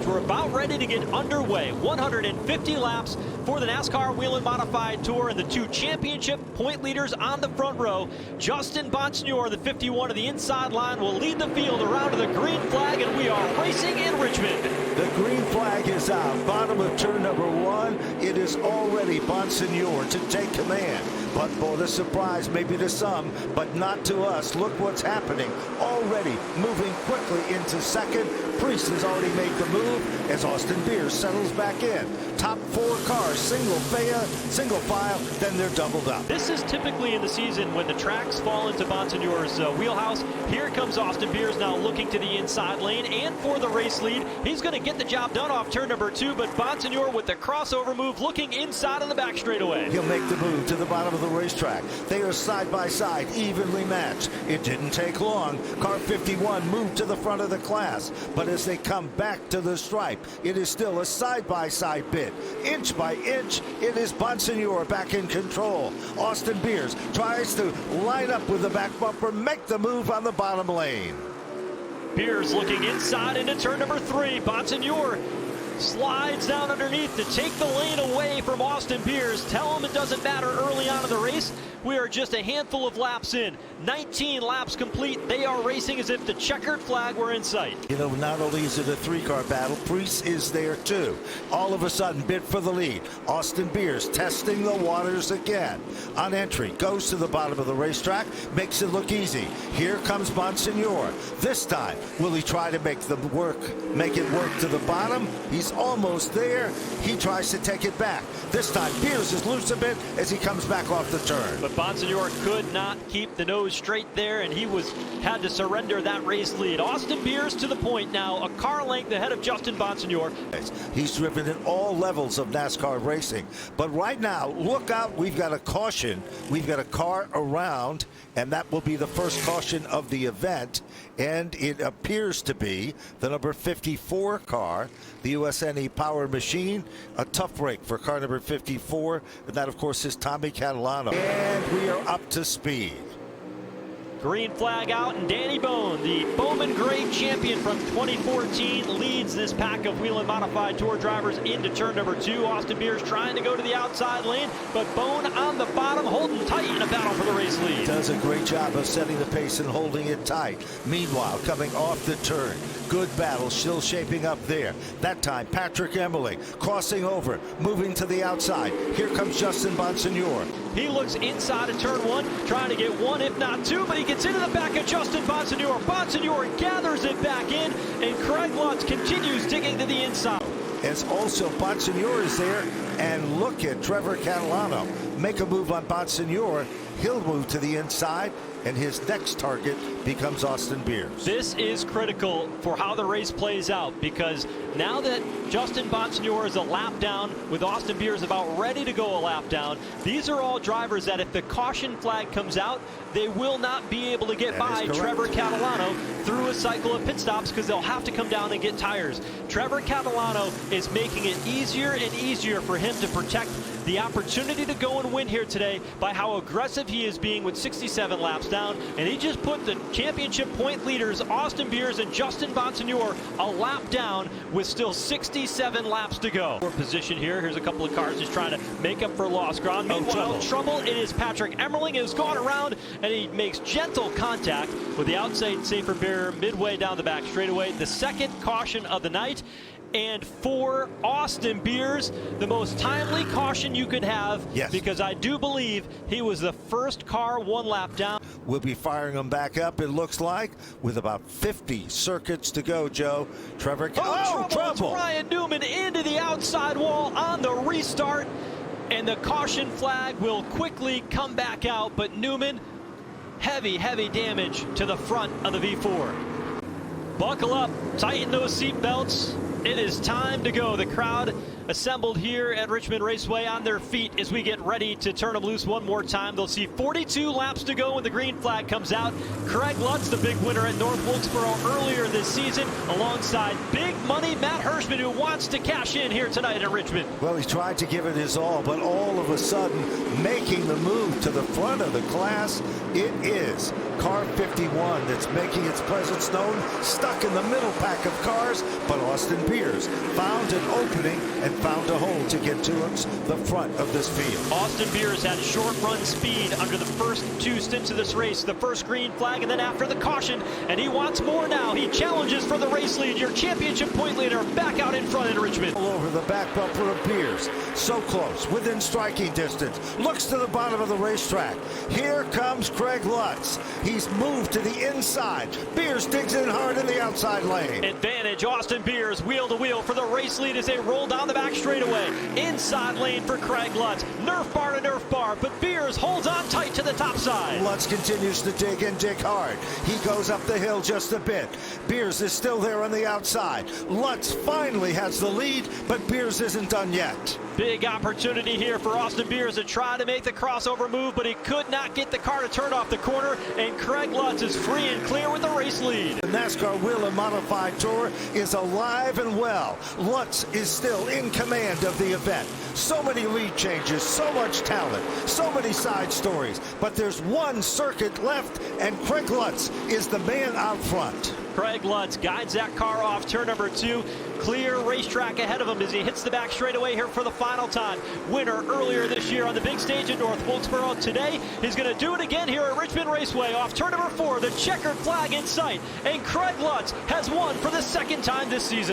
we're about ready to get underway. 150 laps for the NASCAR Whelen Modified Tour, and the two championship point leaders on the front row. Justin Bonsignore, the 51 of the inside line, will lead the field around to the green flag, and we are racing in Richmond. The green flag is out. Bottom of turn number 1. It is already Bonsignore to take command. But for the surprise, maybe to some, but not to us. Look what's happening. Already moving quickly into second. Priest has already made the move as Austin Beers settles back in. Top 4 cars, single file, then they're doubled up. This is typically in the season when the tracks fall into Bonsignore's wheelhouse. Here comes Austin Beers now looking to the inside lane and for the race lead. He's going to get the job done off turn number 2, but Bonsignore with the crossover move looking inside on the back straightaway. He'll make the move to the bottom of the racetrack. They are side by side, evenly matched. It didn't take long. Car 51 moved to the front of the class, but as they come back to the stripe, it is still a side-by-side bid. Inch by inch, it is Bonsignore back in control. Austin Beers tries to line up with the back bumper, make the move on the bottom lane. Beers looking inside into turn number 3. Bonsignore slides down underneath to take the lane away from Austin Beers. Tell him it doesn't matter early on in the race. We are just a handful of laps in. 19 laps complete. They are racing as if the checkered flag were in sight. You know, not only is it a 3-car battle, Priest is there too. All of a sudden, bid for the lead. Austin Beers testing the waters again. On entry, goes to the bottom of the racetrack, makes it look easy. Here comes Bonsignore. This time, will he try to make it work to the bottom? He's almost there. He tries to take it back. This time, Beers is loose a bit as he comes back off the turn. But Bonsignore could not keep the nose straight there, and he had to surrender that race lead. Austin Beers to the point now, a car length ahead of Justin Bonsignore. He's driven at all levels of NASCAR racing. But right now, look out, we've got a caution. We've got a car around, and that will be the first caution of the event. And it appears to be the number 54 car, the USNE Power Machine. A tough break for car number 54, and that, of course, is Tommy Catalano. And we are up to speed. Green flag out, and Danny Bone, the Bowman Gray champion from 2014, leads this pack of Whelen Modified Tour drivers into turn number 2. Austin Beers trying to go to the outside lane, but Bone on the bottom, holding tight in a battle for the race lead. Does a great job of setting the pace and holding it tight. Meanwhile, coming off the turn, good battle still shaping up there. That time, Patrick Emmerling crossing over, moving to the outside. Here comes Justin Bonsignore. He looks inside of turn 1, trying to get 1, if not 2, but he gets into the back of Justin Bonsignore. Bonsignore gathers it back in, and Craig Lutz continues digging to the inside. As also Bonsignore is there, and look at Trevor Catalano make a move on Bonsignore. He'll move to the inside, and his next target becomes Austin Beers. This is critical for how the race plays out, because now that Justin Bonsignore is a lap down, with Austin Beers about ready to go a lap down, these are all drivers that if the caution flag comes out, they will not be able to get by Trevor Catalano through a cycle of pit stops, because they'll have to come down and get tires. Trevor Catalano is making it easier and easier for him to protect the opportunity to go and win here today by how aggressive he is being with 67 laps down, and he just put the championship point leaders Austin Beers and Justin Bonsignore a lap down with still 67 laps to go. Position here. Here's a couple of cars just trying to make up for lost ground. Meanwhile, trouble. It is Patrick Emmerling who's gone around, and he makes gentle contact with the outside safer barrier midway down the back straightaway. The second caution of the night. And for Austin Beers, the most timely caution you could have, yes, because I do believe he was the first car 1 lap down. We'll be firing him back up, it looks like, with about 50 circuits to go, Joe. Trevor, trouble. Ryan Newman into the outside wall on the restart, and the caution flag will quickly come back out, but Newman, heavy damage to the front of the V4. Buckle up, tighten those seat belts. It is time to go. The crowd assembled here at Richmond Raceway on their feet as we get ready to turn them loose one more time. They'll see 42 laps to go when the green flag comes out. Craig Lutz, the big winner at North Wilkesboro earlier this season, alongside big money Matt Hirschman, who wants to cash in here tonight in Richmond. Well, he tried to give it his all, but all of a sudden making the move to the front of the class, it is Car 51 that's making its presence known, stuck in the middle pack of cars, but Austin Beers found an opening and found a hole to get towards the front of this field. Austin Beers had short run speed under the first two stints of this race, the first green flag and then after the caution, and he wants more now. He challenges for the race lead. Your championship point leader back out in front in Richmond. All over the back bumper of Beers, so close, within striking distance, looks to the bottom of the racetrack. Here comes Craig Lutz. He's moved to the inside. Beers digs in hard in the outside lane. Advantage, Austin Beers, wheel to wheel for the race lead as they roll down the back straightaway. Inside lane for Craig Lutz. Nerf bar to nerf bar, but Beers holds on tight to the top side. Lutz continues to dig and dig hard. He goes up the hill just a bit. Beers is still there on the outside. Lutz finally has the lead, but Beers isn't done yet. Big opportunity here for Austin Beers to try to make the crossover move, but he could not get the car to turn off the corner, and Craig Lutz is free and clear with the race lead. The NASCAR Whelen Modified Tour is alive and well. Lutz is still in command of the event. So many lead changes, so much talent, so many side stories, but there's one circuit left, and Craig Lutz is the man out front. Craig Lutz guides that car off turn number 2. Clear racetrack ahead of him as he hits the back straightaway here for the final time. Winner earlier this year on the big stage at North Wilkesboro. Today, he's going to do it again here at Richmond Raceway off turn number 4. The checkered flag in sight. And Craig Lutz has won for the second time this season.